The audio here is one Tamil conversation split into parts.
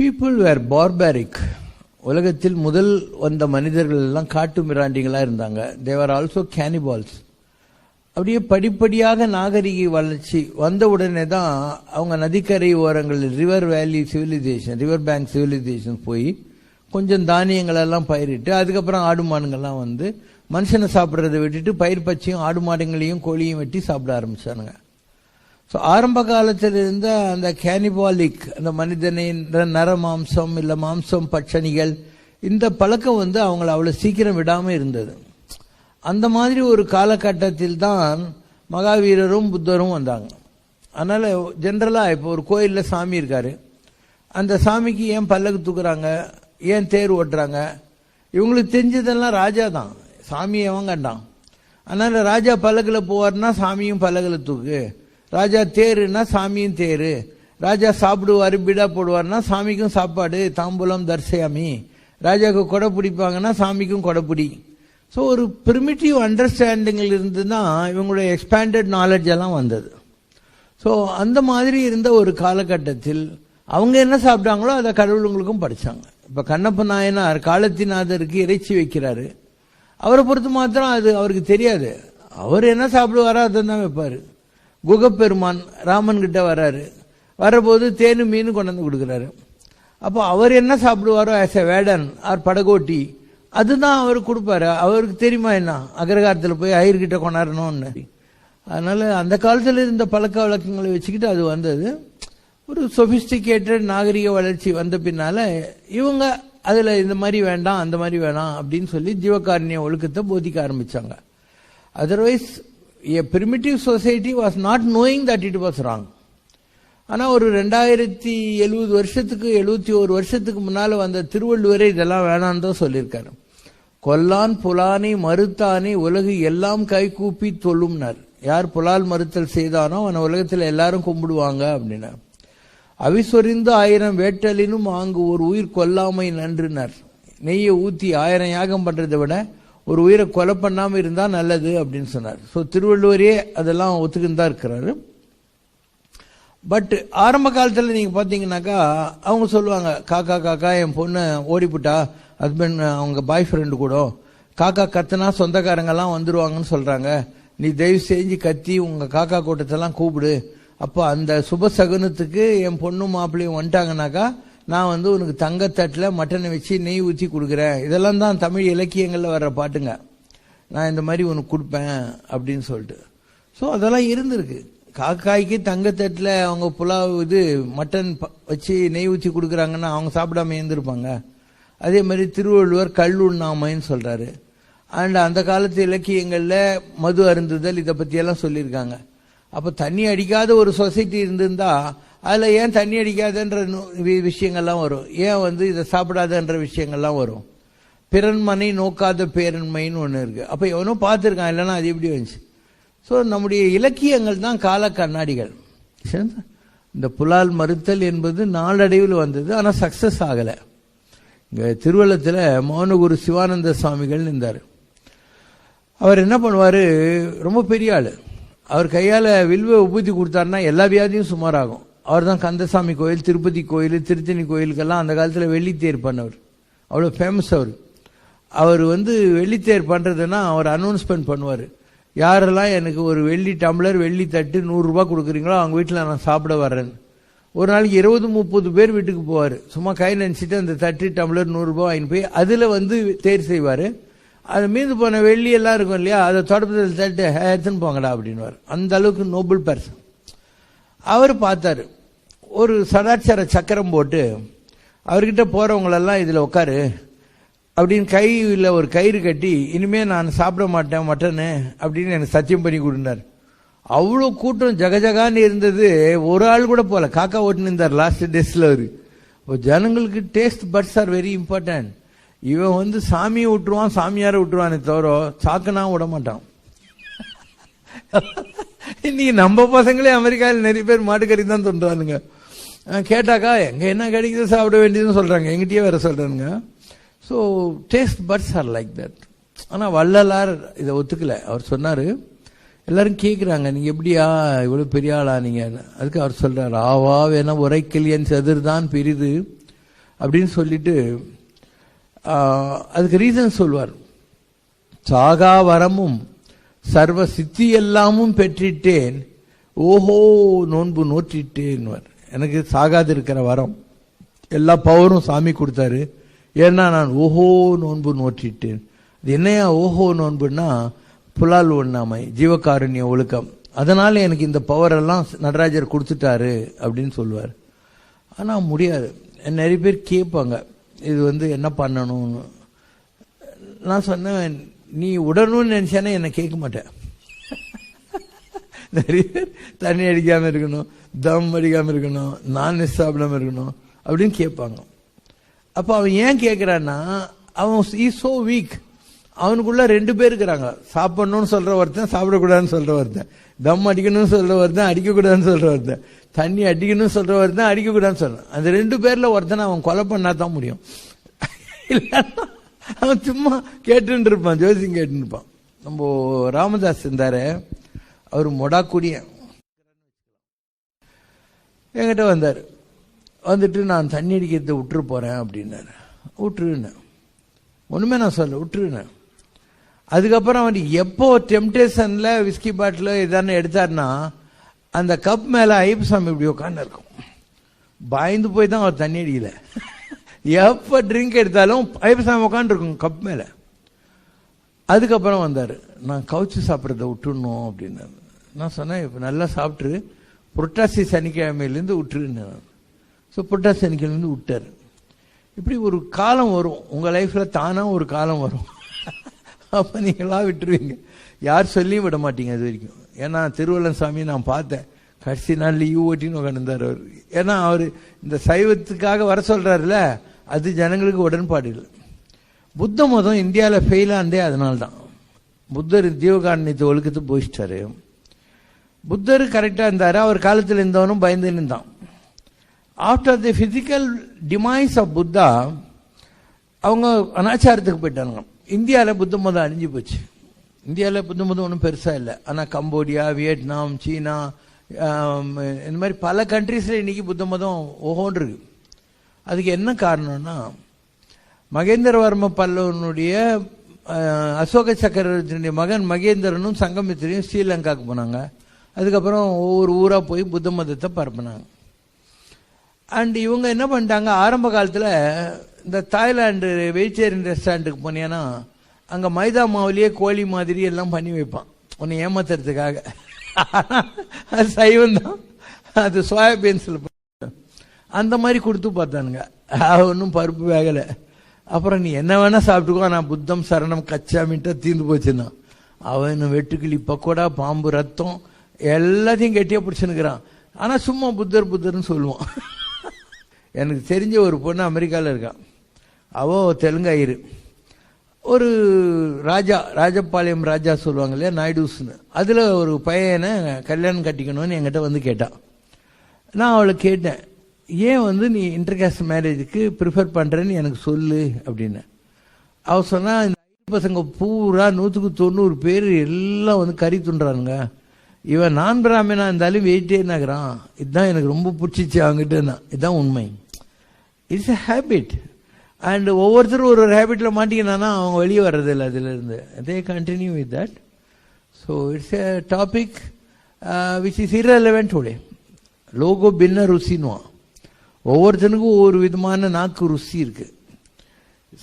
People were barbaric. உலகத்தில் முதல் வந்த மனிதர்கள் எல்லாம் காட்டு மிராண்டிகளா இருந்தாங்க. They were also cannibals. அப்படியே படிப்படியாக நாகரிக வளர்ச்சி வந்த உடனே தான் அவங்க நதிக்கரை ஓரங்களில் ரிவர் வேலி சிவிலைசேஷன், ரிவர் பேங்க் சிவிலைசேஷன் போய் கொஞ்சம் தானியங்கள் எல்லாம் பயிரிட்டு அதுக்கப்புறம் ஆடு மாடுங்கள்லாம் வந்து மனுஷனை சாப்பிட்றதை விட்டுட்டு பயிர் பச்சையும் ஆடு மாடுங்களையும் கோழியும் வெட்டி சாப்பிட ஆரம்பிச்சானுங்க. ஸோ ஆரம்ப காலத்தில் இருந்த அந்த கேனிபாலிக், அந்த மனிதனை நர மாம்சம் இல்லை மாம்சம் பட்சணிகள், இந்த பழக்கம் வந்து அவங்கள அவ்வளோ சீக்கிரம் விடாமல் இருந்தது. அந்த மாதிரி ஒரு காலகட்டத்தில் தான் மகாவீரரும் புத்தரும் வந்தாங்க. அதனால் ஜென்ரலாக இப்போ ஒரு கோயிலில் சாமி இருக்காரு, அந்த சாமிக்கு ஏன் பல்லக்கு தூக்குறாங்க, ஏன் தேர் ஓட்டுறாங்க, இவங்களுக்கு தெரிஞ்சதெல்லாம் ராஜா தான், சாமியை அவன் கண்டான். அதனால் ராஜா பல்லக்கில் போவார்னா சாமியும் பல்லக்கில் தூக்கு, ராஜா தேருன்னா சாமியும் தேரு, ராஜா சாப்பிடுவார் பீடா போடுவார்னா சாமிக்கும் சாப்பாடு தாம்பூலம் தர்சயாமி, ராஜாவுக்கு கொடை பிடிப்பாங்கன்னா சாமிக்கும் கொடை பிடி. ஸோ ஒரு பிரிமிட்டிவ் அண்டர்ஸ்டாண்டிங்கில் இருந்து தான் இவங்களுடைய எக்ஸ்பேண்டட் நாலேஜ் எல்லாம் வந்தது. ஸோ அந்த மாதிரி இருந்த ஒரு காலகட்டத்தில் அவங்க என்ன சாப்பிட்டாங்களோ அதை கடவுளுங்களுக்கும் படித்தாங்க. இப்போ கண்ணப்ப நாயனார் காலத்திநாதருக்கு இறைச்சி வைக்கிறாரு, அவரை பொறுத்து மாத்திரம் அது அவருக்கு தெரியாது, அவர் என்ன சாப்பிடுவாரோ அதை தான் வைப்பார். குகப்பெருமான் ராமன் கிட்ட வர்றாரு, வரபோது தேனு மீன் கொண்டு வந்து கொடுக்குறாரு. அப்போ அவர் என்ன சாப்பிடுவாரோ ஆஸ் எ வேடன் ஆர் படகோட்டி அதுதான் அவர் கொடுப்பாரு. அவருக்கு தெரியுமா என்ன அக்ரகாரத்தில் போய் ஐயர்கிட்ட கொண்டாடணும்னு. அதனால அந்த காலத்தில் இருந்த பழக்க வழக்கங்களை வச்சுக்கிட்டு அது வந்தது. ஒரு சொபிஸ்டிகேட்டட் நாகரிக வளர்ச்சி வந்த பின்னால இவங்க அதில் இந்த மாதிரி வேண்டாம் அந்த மாதிரி வேணாம் அப்படின்னு சொல்லி ஜீவகாருண்ய ஒழுக்கத்தை போதிக்க ஆரம்பிச்சாங்க. Otherwise a primitive society was not knowing that it was wrong. ஆனால் ஒரு 2070 வருஷத்துக்கு 71 வருஷத்துக்கு முன்னால் வந்த திருவள்ளுவரே இதெல்லாம் வேணான்னு தான் சொல்லியிருக்காரு. கொல்லான் புலானை மறுத்தானே உலகு எல்லாம் கை கூப்பி தொழும்னார். யார் புலால் மறுத்தல் செய்தானோ அவனை உலகத்தில் எல்லாரும் கும்பிடுவாங்க அப்படின்னா. அவிசொரிந்து 1000 வேட்டலினும் அங்கு ஒரு உயிர் கொல்லாமை நன்றுனார். நெய்யை ஊற்றி 1000 யாகம் பண்ணுறதை விட ஒரு உயிரை கொலை பண்ணாமல் இருந்தால் நல்லது அப்படின்னு சொன்னார். ஸோ திருவள்ளுவரே அதெல்லாம் ஒத்துக்குன்னு தான் இருக்கிறாரு. பட் ஆரம்ப காலத்தில் நீங்கள் பார்த்தீங்கன்னாக்கா அவங்க சொல்லுவாங்க, காக்கா காக்கா என் பொண்ணு ஓடிப்புட்டா, ஹஸ்பண்ட் அவங்க பாய் ஃப்ரெண்டு கூட காக்கா கத்துனா சொந்தக்காரங்கெல்லாம் வந்துடுவாங்கன்னு சொல்கிறாங்க, நீ தயவு செஞ்சு கத்தி உங்கள் காக்கா கூட்டத்தெல்லாம் கூப்பிடு, அப்போ அந்த சுப சகுனத்துக்கு என் பொண்ணும் மாப்பிள்ளையும் வந்துட்டாங்கனாக்கா நான் வந்து உனக்கு தங்கத்தட்டில் மட்டனை வச்சு நெய் ஊற்றி கொடுக்குறேன். இதெல்லாம் தான் தமிழ் இலக்கியங்களில் வர்ற பாட்டுங்க. நான் இந்த மாதிரி உனக்கு கொடுப்பேன் அப்படின்னு சொல்லிட்டு. ஸோ அதெல்லாம் இருந்திருக்கு. காக்காய்க்கு தங்கத்தட்டில் அவங்க புலாவ் இது மட்டன் வச்சு நெய் ஊற்றி கொடுக்குறாங்கன்னா அவங்க சாப்பிடாம இருந்திருப்பாங்க. அதே மாதிரி திருவள்ளுவர் கல்லுண்ணாமைன்னு சொல்கிறாரு. அண்ட் அந்த காலத்து இலக்கியங்களில் மது அருந்துதல் இதை பற்றியெல்லாம் சொல்லியிருக்காங்க. அப்போ தண்ணி அடிக்காத ஒரு சொசைட்டி இருந்திருந்தா அதில் ஏன் தண்ணி அடிக்காதன்ற விஷயங்கள்லாம் வரும், ஏன் வந்து இதை சாப்பிடாதன்ற விஷயங்கள்லாம் வரும். பிறன்மனை நோக்காத பேரன்மைன்னு ஒன்று இருக்குது. அப்போ எவனோ பார்த்துருக்கான், இல்லைன்னா அது எப்படி வந்துச்சு. ஸோ நம்முடைய இலக்கியங்கள் தான் கால கண்ணாடிகள். இந்த புலால் மறுத்தல் என்பது நாளடைவில் வந்தது, ஆனால் சக்ஸஸ் ஆகலை. இங்கே திருவள்ளத்தில் மௌனகுரு சிவானந்த சுவாமிகள் இருந்தார். அவர் என்ன பண்ணுவார், ரொம்ப பெரிய ஆள், அவர் கையால் வில்வ உபூதி கொடுத்தாருன்னா எல்லா வியாதியும் சுமாராகும். அவர் தான் கந்தசாமி கோயில், திருப்பதி கோயில், திருத்தணி கோயிலுக்கெல்லாம் அந்த காலத்தில் வெள்ளித்தேர் பண்ணவர், அவ்வளோ ஃபேமஸ் அவர். அவர் வந்து வெள்ளித்தேர் பண்ணுறதுன்னா அவர் அனௌன்ஸ்மெண்ட் பண்ணுவார், யாரெல்லாம் எனக்கு ஒரு வெள்ளி டம்ளர் வெள்ளி தட்டு 100 ரூபா கொடுக்குறீங்களோ அவங்க வீட்டில் நான் சாப்பிட வர்றேன்னு. ஒரு நாளைக்கு 20-30 பேர் வீட்டுக்கு போவார். சும்மா கை நினச்சிட்டு அந்த தட்டு டம்ளர் 100 ரூபா வாங்கி போய் அதில் வந்து தேர் செய்வார். அது மீந்து போன வெள்ளி எல்லாம் இருக்கும் இல்லையா, அதை தொடப்பத்தில் தட்டு எடுத்துன்னு போங்கடா அப்படின்வார். அந்த அளவுக்கு நோபல் பர்சன். அவர் பார்த்தாரு, ஒரு சடாச்சார சக்கரம் போட்டு அவர்கிட்ட போகிறவங்களெல்லாம் இதில் உட்காரு அப்படின்னு கையில் ஒரு கயிறு கட்டி, இனிமேல் நான் சாப்பிட மாட்டேன் மட்டனு அப்படின்னு எனக்கு சத்தியம் பண்ணி கொடுத்தார். அவ்வளோ கூட்டம் ஜகஜகான்னு இருந்தது. ஒரு ஆள் கூட போல, காக்கா ஓட்டுன்னு இருந்தார் லாஸ்ட் டேஸ்ல அவரு. இப்போ ஜனங்களுக்கு taste buds are very important. இவன் சாமியை விட்டுருவான், சாமியாரை விட்டுருவானே தவிர சாக்கனா விட மாட்டான். இன்னைக்கு நம்ம பசங்களே அமெரிக்காவில் நிறைய பேர் மாட்டுக்கறி தான் தோன்றானுங்க. கேட்டாக்கா எங்க என்ன கிடைக்குது சாப்பிட வேண்டியதுன்னு சொல்றாங்க, எங்கிட்டயே வேற சொல்றானுங்க. So taste buds are like that. ஆனா வள்ளலார் இதை ஒத்துக்கல. அவர் சொன்னாரு, எல்லாரும் கேட்குறாங்க நீங்க எப்படியா இவ்வளவு பெரிய ஆளா நீங்க. அதுக்கு அவர் சொல்றாரு, ஆவா வேணா உரைக்கலியன் செதிர்தான் பெரிது அப்படின்னு சொல்லிட்டு அதுக்கு ரீசன் சொல்வார். சாகா வரமும் சர்வ சித்தி எல்லாமும் பெற்றிட்டேன், ஓஹோ நோன்பு நோற்றிட்டேன். எனக்கு சாகாது இருக்கிற வரம் எல்லா பவரும் சாமி கொடுத்தாரு. ஏன்னா நான் ஓஹோ நோன்பு நோற்றிட்டேன். அது என்னையா ஓஹோ நோன்புன்னா, புலால் ஒண்ணாமை, ஜீவகாருண்ய ஒழுக்கம், அதனால எனக்கு இந்த பவர் எல்லாம் நடராஜர் கொடுத்துட்டாரு அப்படின்னு சொல்லுவார். ஆனா முடியாது. நிறைய பேர் கேட்பாங்க இது என்ன பண்ணணும்னு. நான் சொன்னேன், நீ உடணும்னு நினைச்சானே என்ன கேட்க மாட்டேன். நிறைய பேர் தண்ணி அடிக்காம இருக்கணும், தம் அடிக்காம இருக்கணும், நான்வெஜ் சாப்பிடாம இருக்கணும் அப்படின்னு கேட்பாங்க. அப்ப அவன் ஏன் கேட்கிறான்னா, அவன் இஸ் சோ வீக். அவனுக்குள்ள 2 பேர் இருக்கிறாங்க. சாப்பிடணும்னு சொல்ற ஒருத்தன், சாப்பிடக்கூடாதுன்னு சொல்ற ஒருத்தன். தம் அடிக்கணும்னு சொல்ற ஒருத்தன், அடிக்கக்கூடாதுன்னு சொல்ற ஒருத்தன். தண்ணி அடிக்கணும்னு சொல்ற ஒருத்தன், அடிக்கக்கூடாதுன்னு சொல்றான். அந்த 2 பேர்ல ஒருத்தனை அவன் கொலை பண்ணா தான் முடியும். இல்லைன்னா அவன் சும்மா கேட்டுன்னு இருப்பான், ஜோசியம் கேட்டுன்னு இருப்பான். நம்ம ராமதாஸ் இருந்தாரு, அவர் மொடாக்குடியன். என்கிட்ட வந்தார். வந்துட்டு நான் தண்ணி அடிக்கிறத விட்டுரு போறேன் அப்படின்னாரு. விட்டுருன்னு ஒண்ணுமே நான் சொல்ல, விட்டுருன்னு. அதுக்கப்புறம் அவர் எப்போ டெம்டேஷன்ல விஸ்கி பாட்டில் இதான எடுத்தாருன்னா, அந்த கப் மேல ஐயப்பசாமி இப்படி உட்காந்து இருக்கும். பயந்து போய் தான் அவர் தண்ணி அடிக்கல. எப்ப ட்ரிங்க் எடுத்தாலும் ஐயப்பசாமி உட்காந்து இருக்கும் கப் மேல. அதுக்கப்புறம் வந்தாரு, நான் கவுச்சு சாப்பிட்றத விட்டுடணும் அப்படின்னாரு. நான் சொன்னேன், இப்ப நல்லா சாப்பிட்டு புரட்டாசி சனிக்கிழமையிலேருந்து விட்டுருன்னு. ஸோ புரட்டாசி சனிக்கிழமையிலேருந்து விட்டாரு. இப்படி ஒரு காலம் வரும் உங்க லைஃப்ல, தானா ஒரு காலம் வரும். அப்ப நீங்களா விட்டுருவீங்க, யார் சொல்லியும் விட மாட்டீங்க அது வரைக்கும். ஏன்னா திருவள்ளன் சாமி நான் பார்த்தேன், கடைசி நாள் லீவ் ஓட்டின்னு உட்காந்துருந்தார் அவர். ஏன்னா அவர் இந்த சைவத்துக்காக வர சொல்றாருல, அது ஜனங்களுக்கு உடன்பாடு இல்லை. புத்த மதம் இந்தியாவில் ஃபெயிலாண்டே அதனால்தான். புத்தர் ஜீவகாருண்யத்தை ஒழுக்கத்து போயிட்டாரு. புத்தர் கரெக்டா இருந்தாரு, அவர் காலத்தில் இருந்தவனும் பயந்து இருந்தான். After the physical demise of Buddha அவங்க அனாச்சாரத்துக்கு போயிட்டாங்க. இந்தியாவில் புத்த மதம் அழிஞ்சு போச்சு. இந்தியாவில் புத்த மதம் ஒன்றும் பெருசா இல்லை. ஆனால் கம்போடியா, வியட்நாம், சீனா, இந்த மாதிரி பல கண்ட்ரீஸ்ல இன்னைக்கு புத்த மதம் ஓஹோன்னு இருக்கு. அதுக்கு என்ன காரணம்னா, மகேந்திரவர்ம பல்லவனுடைய அசோக சக்கரவர்த்தியுடைய மகன் மகேந்திரனும் சங்கமித்திரையும் ஸ்ரீலங்காவுக்கு போனாங்க. அதுக்கப்புறம் ஒவ்வொரு ஊரா போய் புத்த மதத்தை பரப்பினாங்க. அண்ட் இவங்க என்ன பண்ணிட்டாங்க, ஆரம்ப காலத்தில் இந்த தாய்லாந்து வெஜிடேரியன் ரெஸ்டாரண்ட்டுக்கு போனீங்கன்னா அங்கே மைதா மாவுலேயே கோழி மாதிரி எல்லாம் பண்ணி வைப்பான், உன்னை ஏமாத்துறதுக்காக. அது சைவம் தான், அது சோயாபீன்ஸில் அந்த மாதிரி கொடுத்து பார்த்தானுங்க. ஒன்றும் பருப்பு வேகலை. அப்புறம் நீ என்ன வேணா சாப்பிட்டுக்கோ, நான் புத்தம் சரணம் கச்சாமிட்டா தீர்ந்து போச்சுன்னா. அவன் வெட்டுக்கிளி பக்கோடா, பாம்பு ரத்தம் எல்லாத்தையும் கெட்டியா பிடிச்சுன்னுக்கிறான். ஆனா சும்மா புத்தர் புத்தர்னு சொல்லுவான். எனக்கு தெரிஞ்ச ஒரு பொண்ணு அமெரிக்காவில் இருக்கான். அவ தெலுங்காயிரு. ஒரு ராஜா, ராஜபாளையம் ராஜா சொல்லுவாங்க இல்லையா, நாயுடுஸ்னு, அதுல ஒரு பையனை கல்யாணம் கட்டிக்கணும்னு என்கிட்ட வந்து கேட்டான். நான் அவளை கேட்டேன், ஏன் நீ இன்டர்காஸ்ட் மேரேஜுக்கு ப்ரிஃபர் பண்றேன்னு எனக்கு சொல்லு அப்படின்னு. அவ சொன்னா, இந்த பசங்க பூரா 190 பேர் எல்லாம் கறி துண்டுறானுங்க, இவன் நான் பிராமணா இருந்தாலும் வெயிட்டேனாகிறான், இதுதான் எனக்கு ரொம்ப பிடிச்சிச்சு அவங்ககிட்ட. இதுதான் உண்மை. It's a habit. அண்ட் ஒவ்வொருத்தரும் ஒரு ஹேபிட்ல மாட்டிக்கினா அவங்க வெளியே வர்றதில்லை அதுல இருந்து. அதே continue with that. So it's a topic which is irrelevant today. லோகோ பின்ன ருசின்னுவான். ஒவ்வொருத்தனுக்கும் ஒவ்வொரு விதமான நாக்கு ருசி இருக்கு.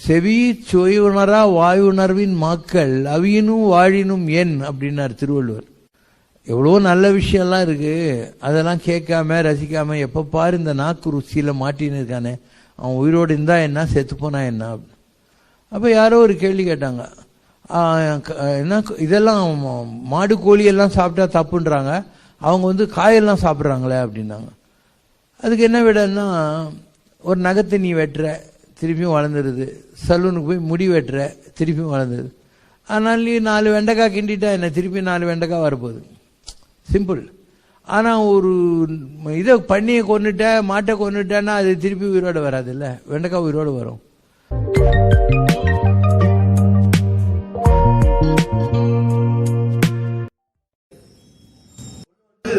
செவி சுயுணரா வாயுணர்வின் மாக்கள் அவியினும் வாழினும் என் அப்படின்னார் திருவள்ளுவர். எவ்வளோ நல்ல விஷயம்லாம் இருக்கு, அதெல்லாம் கேட்காம ரசிக்காம எப்ப பாரு இந்த நாக்கு ருசியில மாட்டின்னு இருக்கானே, அவன் உயிரோடு இருந்தா என்ன, செத்து போனா என்ன. அப்ப யாரோ ஒரு கேள்வி கேட்டாங்க, என்ன இதெல்லாம் மாடு கோழி எல்லாம் சாப்பிட்டா தப்புன்றாங்க, அவங்க வந்து காயெல்லாம் சாப்பிட்றாங்களே அப்படின்னாங்க. அதுக்கு என்ன விடன்னா, ஒரு நகத்தை நீ வெட்டுற திருப்பியும் வளர்ந்துருது, சலூனுக்கு போய் முடி வெட்டுற திருப்பியும் வளர்ந்துருது, அதனால் நீ 4 வெண்டைக்காய் கிண்டிட்டா என்ன, திருப்பி 4 வெண்டைக்காய் வரப்போகுது, சிம்பிள். ஆனால் ஒரு இதை பண்ணியை கொண்டுட்ட மாட்டை கொண்டுட்டேன்னா அது திருப்பி உயிரோடு வராது இல்லை, வெண்டைக்காய் உயிரோடு வரும்.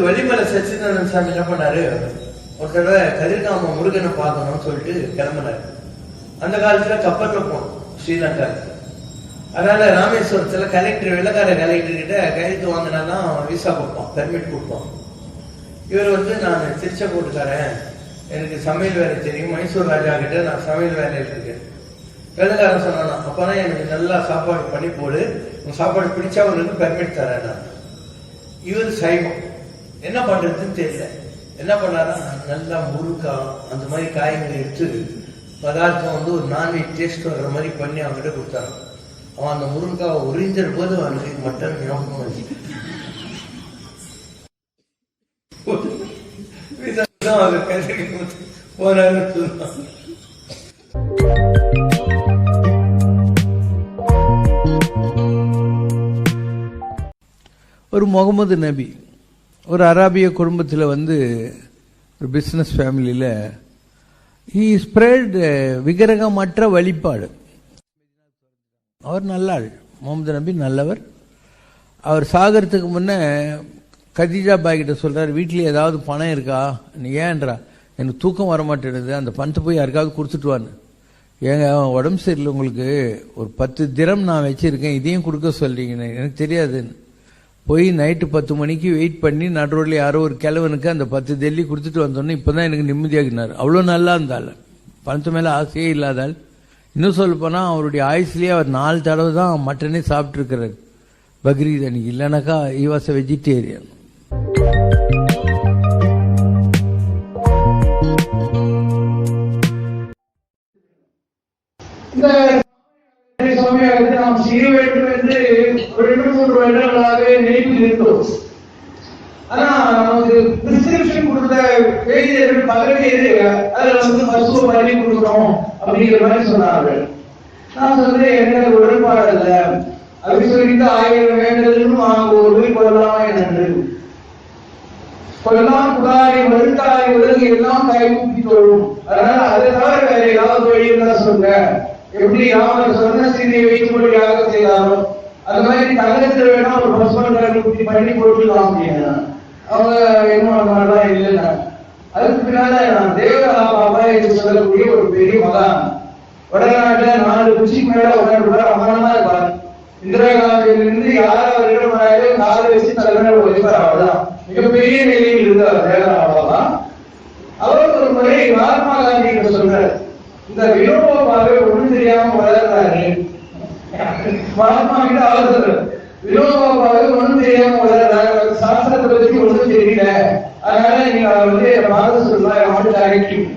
வள்ளிமலை சச்சிதானந்த சாமி என்ன பண்ணாரு, ஒரு தடவை கதிர்காம முருகனை பார்க்கணும்னு சொல்லிட்டு கிளம்பினாரு. அந்த காலத்துல கப்பல்ல போனோம் ஸ்ரீலங்கா. அதனால ராமேஸ்வரத்துல கலெக்டர், வெள்ளக்கார கலெக்டர் கிட்ட கையெழுத்து வாங்கினாதான் விசா கொடுப்போம், பெர்மிட் கொடுப்போம். இவர் வந்து, நான் திருச்செங்கோட்டுக்காரன், எனக்கு சமையல் வேலை தெரியும், மைசூர் ராஜா கிட்ட நான் சமையல் வேலையில் இருக்கேன். வெள்ளக்காரன் சொன்னானா, அப்பனா எனக்கு நல்லா சாப்பாடு பண்ணி போடு, உன் சாப்பாடு பிடிச்சா உனக்கு பெர்மிட் தரேன் நான். இவர் சைவம், என்ன பண்றதுன்னு தெரியல. என்ன பண்ணாரா, நல்லா முருக்கா அந்த மாதிரி காய்கறி எடுத்து பதார்த்தம் வந்து ஒரு நான்வெஜ் டேஸ்ட் வர்ற மாதிரி பண்ணி அவங்ககிட்ட கொடுத்தாரான். அவன் அந்த முருங்காவை உறிஞ்சிற போது அவனுக்கு மட்டன் ஞாபகம் வந்து ஒரு முகமது நபி ஒரு அராபிய குடும்பத்தில் வந்து ஒரு பிஸ்னஸ் ஃபேமிலியில் ஹீ ஸ்ப்ரெட் விக்கிரகமற்ற வழிபாடு. அவர் நல்லாள், முகமது நபி நல்லவர். அவர் சாகிறதுக்கு முன்னே கதீஜா பாய் கிட்ட சொல்றாரு, வீட்டில் ஏதாவது பணம் இருக்கா, நீ ஏன்றா, எனக்கு தூக்கம் வர மாட்டேடுது, அந்த பணத்தை போய் யாருக்காவது கொடுத்துட்டுவான்னு. ஏங்க உடம்பு சரியில்லை உங்களுக்கு, ஒரு 10 திரம் நான் வச்சிருக்கேன், இதையும் கொடுக்க சொல்றீங்கன்னு, எனக்கு தெரியாதுன்னு. போய் நைட்டு 10 மணிக்கு வெயிட் பண்ணி நடுரோட்ல யாரோ ஒரு கிழவனுக்கு அந்த 10 டெல்லி கொடுத்துட்டு வந்தோன்னே இப்பதான் எனக்கு நிம்மதியாகினார். அவ்வளோ நல்லா இருந்தாள், பணத்து மேல ஆசையே இல்லாதாள். இன்னும் சொல்ல போனா அவருடைய ஆயுஸ்லயே அவர் 4 தடவை தான் மட்டனே சாப்பிட்டு இருக்கிறார் பக்ரீத் அன்னைக்கு, இல்லைனாக்கா he was a vegetarian. நாம் செய்ய வேண்டும் என்று ஒரு 2-3 வருடங்களாக நினைவில் இருந்தோம். ஆனா நமக்கு பிரிஸ்கிரிப்ஷன் கொடுத்த வேதியர்கள் பகவே அதுல வந்து மருத்துவ பண்ணி கொடுக்கணும் அப்படிங்கிற மாதிரி சொன்னார்கள். நான் சொன்னேன், எனக்கு உடன்பாடு இல்ல, அப்படி சொல்லிட்டு 1000 வேண்டதும் ஒரு உயிர் கொள்ளலாமா என்று. கொள்ளலாம் குடாரி மறுத்தாரி உலகு எல்லாம் கைகூப்பி தோழும். அதனால அதை தவிர வேற ஏதாவது வழி இருந்தா சொல்லுங்க. எப்படி ராமர் சொன்ன சீதையை வைத்துக்கொண்டு யாகம் செய்தாரோ அந்த மாதிரி தங்கத்தில் வேணா ஒரு பசுமன் பண்ணி போட்டுக்கலாம் அப்படின்னு அவங்க என்ன இல்லைன்னா. அதுக்கு பின்னால நான் தேவராபாபா என்று சொல்லக்கூடிய ஒரு பெரிய மகான், வடநாட்டுல 4 குச்சிக்கு மேல உட்காந்து அமரமா இருப்பார். இந்திரா காந்தியிலிருந்து யார் அவரிடம் காலை வச்சு தலைமையில ஒழிப்பார். அவ்வளவுதான் மிகப்பெரிய நிலையில் இருந்தார் தேவராபாபா. அவர் ஒரு முறை மகாத்மா காந்தி கிட்ட சொல்றாரு, இந்த வினோபாவை ஒண்ணு தெரியாம வளர்றாரு. மகாத்மா கிட்ட அவர் சொல்றாரு, வினோபாவை ஒண்ணு தெரியாம வளர்றாரு, சாஸ்திரத்தை பத்தி ஒண்ணும் தெரியல, அதனால நீங்க வந்து மாத சொல்லலாம் மாட்டு அழைக்கும்.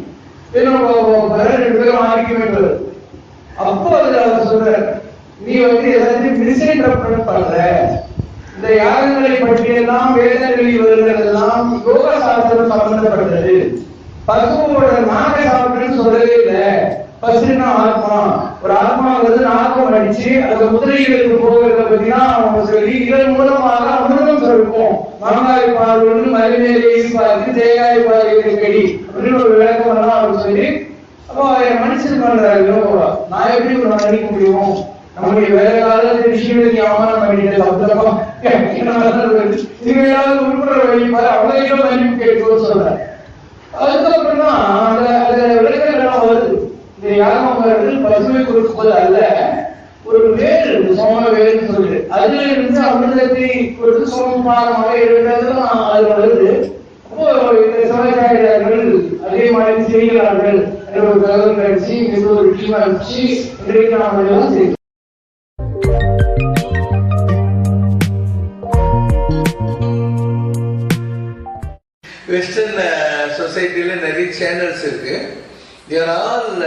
வினோபாவை 2 பேரும் ஆகிக்குமே. அப்போ அவர் சொல்றாரு, நீ வந்து எல்லாத்தையும் மிஸ்இன்டர்பிரட் பண்ற, இந்த யாகங்களை பற்றியெல்லாம் வேதங்களில் வருகிறதெல்லாம் யோக சாஸ்திரம் சம்பந்தப்பட்டது. பசுவோட நாகை சாப்பிட்டுன்னு சொல்லவே இல்லை. பசுனா ஆத்மா, ஒரு ஆத்மா வந்து நாகம் அடிச்சு அந்த முதலீடுகளுக்கு போகிறத பத்தினா அவங்க சொல்லி இதன் மூலமாக அமிர்தம் சொல்லிருக்கோம். மாங்காய் பால் ஒன்று மறுநேரே பார்த்து தேங்காய் பால் கடி அப்படின்னு ஒரு விளக்கம் எல்லாம் அவர் சொல்லி, அப்போ மனுஷன் பண்றாரு, நான் எப்படி நினைக்க முடியும், நம்முடைய வேற காலத்துல விஷயம் அவமானம் பண்ணிட்டு சப்தமா இனிமையாவது உருப்புற வழி அவ்வளோ மன்னிப்பு கேட்கணும்னு சொல்றாரு. அதுக்கப்புறம் தான் அந்த விளக்கங்கள்லாம் வருது. இந்த யாகம் பசுமை கொடுப்பது அல்ல, ஒரு வேறு சோம வேறுன்னு சொல்லுது, அதுல இருந்து அமிர்தத்தை கொடுத்து சோமபானமாக இருந்ததும் அதுல வருது. அப்போ இந்த சமாச்சாரியார்கள் அதே மாதிரி செய்கிறார்கள் என்ற ஒரு தகவல் கட்சி மிக ஒரு விஷயமா வச்சு இன்றைக்கு நாம் எல்லாம் செய்வோம். வெஸ்டர்ன் சொசைட்டில நிறைய சேனல்ஸ் இருக்கு. they are all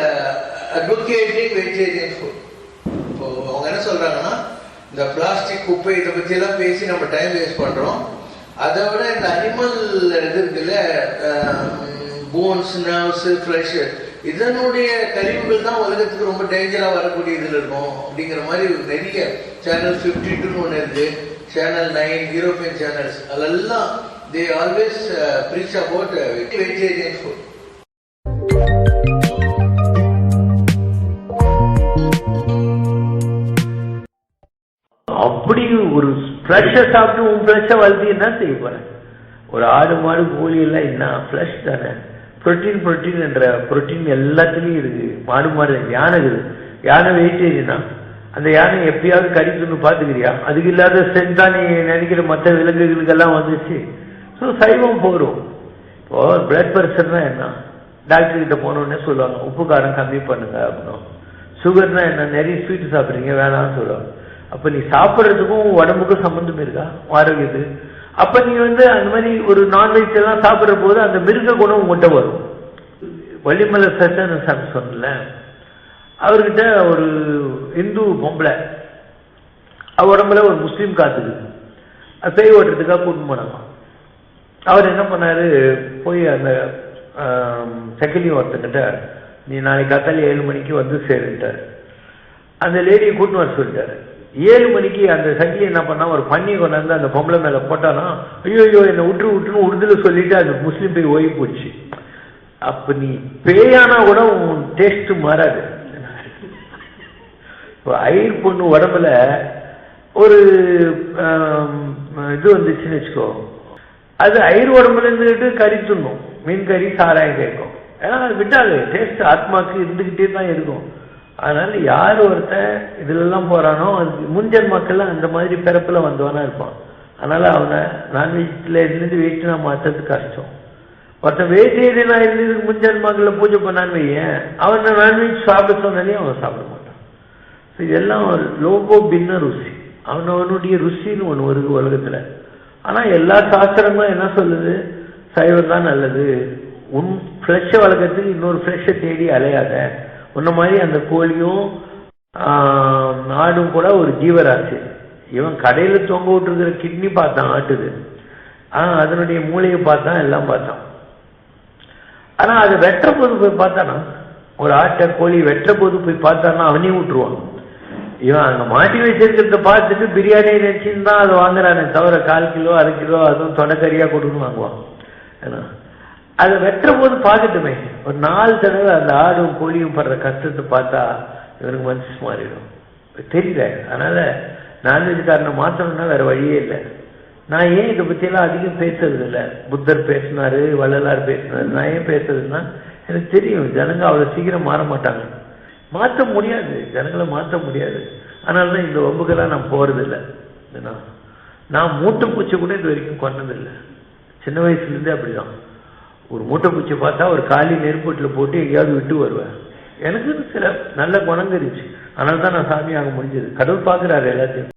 advocating vegetarian food. இப்போ அவங்க என்ன சொல்றாங்கன்னா, இந்த பிளாஸ்டிக் குப்பை இதை பத்தி எல்லாம் பேசி நம்ம டைம் வேஸ்ட் பண்றோம். அதை விட இந்த அனிமல் இது இருக்குல்ல, போன்ஸ், நர்வ்ஸ், ஃபிளஷ், இதனுடைய கழிவுகள் தான் உலகத்துக்கு ரொம்ப டேஞ்சரா வரக்கூடிய இதுல இருக்கும் அப்படிங்கிற மாதிரி நிறைய சேனல் 52 ஒன்று இருக்கு, சேனல் 9, யூரோப்பியன் சேனல்ஸ், அதெல்லாம் they always preach about vegetarian food. அப்படி ஒரு ஃப்ளஷை சாப்பிட்டு உன் ஃப்ளஷை வளர்த்து என்ன செய்ய போற? ஒரு ஆடு மாடு கோழி எல்லாம் என்ன ஃப்ளஷ் தானே. புரோட்டீன் என்ற புரோட்டீன் எல்லாத்துலயும் இருக்கு. மாடு யானை இருக்குது, யானை வெஜிடேரியனா, அந்த யானை எப்பயாவது கடிக்கணும்னு பாத்துக்கிறியா? அதுக்கு இல்லாத ஸ்ட்ரென்த் தான் நீ நினைக்கிற மற்ற விலங்குகளுக்கெல்லாம் வந்துச்சு. ஸோ சைவம் போகிறோம். இப்போ பிளட் ப்ரெஷர்னா என்ன? டாக்டர் கிட்ட போனோடனே சொல்லுவாங்க உப்பு காரம் கம்மி பண்ணுங்க அப்படின்னா. சுகர்னா என்ன? நிறைய ஸ்வீட் சாப்பிட்றீங்க வேணாம்னு சொல்லுவாங்க. அப்ப நீ சாப்பிட்றதுக்கும் உடம்புக்கும் சம்பந்தம் இருக்கா? ஆரோக்கியத்துக்கு. அப்ப நீ அந்த மாதிரி ஒரு நான்வெஜ் எல்லாம் சாப்பிட்ற போது அந்த மிருக குணம் உங்கள்கிட்ட வரும். வள்ளிமலை சச்சன் சொன்னல, அவர்கிட்ட ஒரு இந்து பொம்பளை, உடம்புல ஒரு முஸ்லீம் காத்துக்குது, பேய் ஓட்டுறதுக்காக கூட்டு போனாங்க. அவர் என்ன பண்ணாரு, போய் அந்த செகண்டி ஒருத்தங்கிட்ட நீ நாளைக்கு காத்தால 7 மணிக்கு வந்து சேருட்டார். அந்த லேடியை கூட்டு வர சொல்லிட்டாரு. 7 மணிக்கு அந்த சங்கிலி என்ன பண்ணா, ஒரு பண்ணி கொண்டாந்து அந்த பொம்பளை மேல போட்டானா, ஐயோ என்னை விட்டுன்னு உறுதியில சொல்லிட்டு அந்த முஸ்லீம் பேய் ஓய்வு போச்சு. அப்ப நீ பேயானா கூட உன் டேஸ்ட் மாறாது. இப்போ ஐயர் பொண்ணு உடம்புல ஒரு இது வந்துச்சுன்னு வச்சுக்கோ, அது ஐயர் உடம்புல இருந்துகிட்டு கறி துண்ணும், மீன் கறி சாராயம் கேட்கும். ஏன்னா அது விட்டாது டேஸ்ட் ஆத்மாக்கு இருந்துகிட்டே தான் இருக்கும். அதனால யார் ஒருத்தன் இதுலெல்லாம் போறானோ அது முன்ஜென்மாக்கெல்லாம் அந்த மாதிரி பிறப்புல வந்தவனா இருப்பான். அதனால அவனை நான்வெஜ்ல இருந்து வெஜ்னா மாற்றுறது கஷ்டம். ஒருத்தன் வெஜிடேரியனா இருந்து முன்ஜென்மாக்கள்ல பூஜை பண்ணான்னு வையன், அவனை நான்வெஜ் சாப்பிட சொன்னாலே அவன் சாப்பிட மாட்டான். இதெல்லாம் லோகோ பின்ன ருசி, அவனுடைய ருசின்னு ஒன்று வருது உலகத்துல. ஆனா எல்லா சாஸ்திரங்களும் என்ன சொல்லுது? சைவம் தான் நல்லது. உன் ஃப்ரெஷ்ஷை வளர்க்கறதுக்கு இன்னொரு ஃப்ரெஷ்ஷை தேடி அலையாத. உன்ன மாதிரி அந்த கோழியும் ஆடும் கூட ஒரு ஜீவராசி. இவன் கடையில தொங்க விட்டுருக்கிற கிட்னி பார்த்தான் ஆட்டுது, அதனுடைய மூளையை பார்த்தான், எல்லாம் பார்த்தான். ஆனா அதை வெற்ற போது போய் பார்த்தானா, ஒரு ஆட்டை கோழி வெற்ற போது போய் பார்த்தானா அவனையும் விட்டுருவான். இவன் அங்க மாட்டி வச்சிருக்கிறத பார்த்துட்டு பிரியாணி நினைச்சுன்னு தான் அதை வாங்குறானே தவிர 1/4 கிலோ 1/2 கிலோ அதுவும் தொடக்கரியா கொடுன்னு வாங்குவான். ஏன்னா அதை வெற்ற போது பார்க்கட்டுமே. ஒரு 4 தடவை அந்த ஆடும் கோழியும் படுற கஷ்டத்தை பார்த்தா இவனுக்கு மனசு மாறிடும், தெரியல. அதனால நான்வெஜ்காரனை மாற்றணும்னா வேற வழியே இல்லை. நான் ஏன் இதை பற்றியெல்லாம் அதிகம் பேசுறது இல்லை. புத்தர் பேசினாரு, வள்ளலார் பேசினாரு. நான் ஏன் பேசுறதுன்னா எனக்கு தெரியும் ஜனங்க அவ்வளோ சீக்கிரம் மாற மாட்டாங்க, மாற்ற முடியாது, ஜனங்களை மாற்ற முடியாது. அதனால தான் இந்த வம்புக்கெல்லாம் நான் போறதில்லை. நான் மூட்டை பூச்சி கூட இது வரைக்கும் கொண்டதில்லை. சின்ன வயசுலேருந்தே அப்படிதான். ஒரு மூட்டை பூச்சி பார்த்தா ஒரு காலி நெருப்பூட்டில் போட்டு எங்கேயாவது விட்டு வருவேன். எனக்கு சில நல்ல குணம் இருந்துச்சு. அதனால தான் நான் சாமியாக முடிஞ்சது. கடவுள் பார்க்குறாரு எல்லாத்தையும்.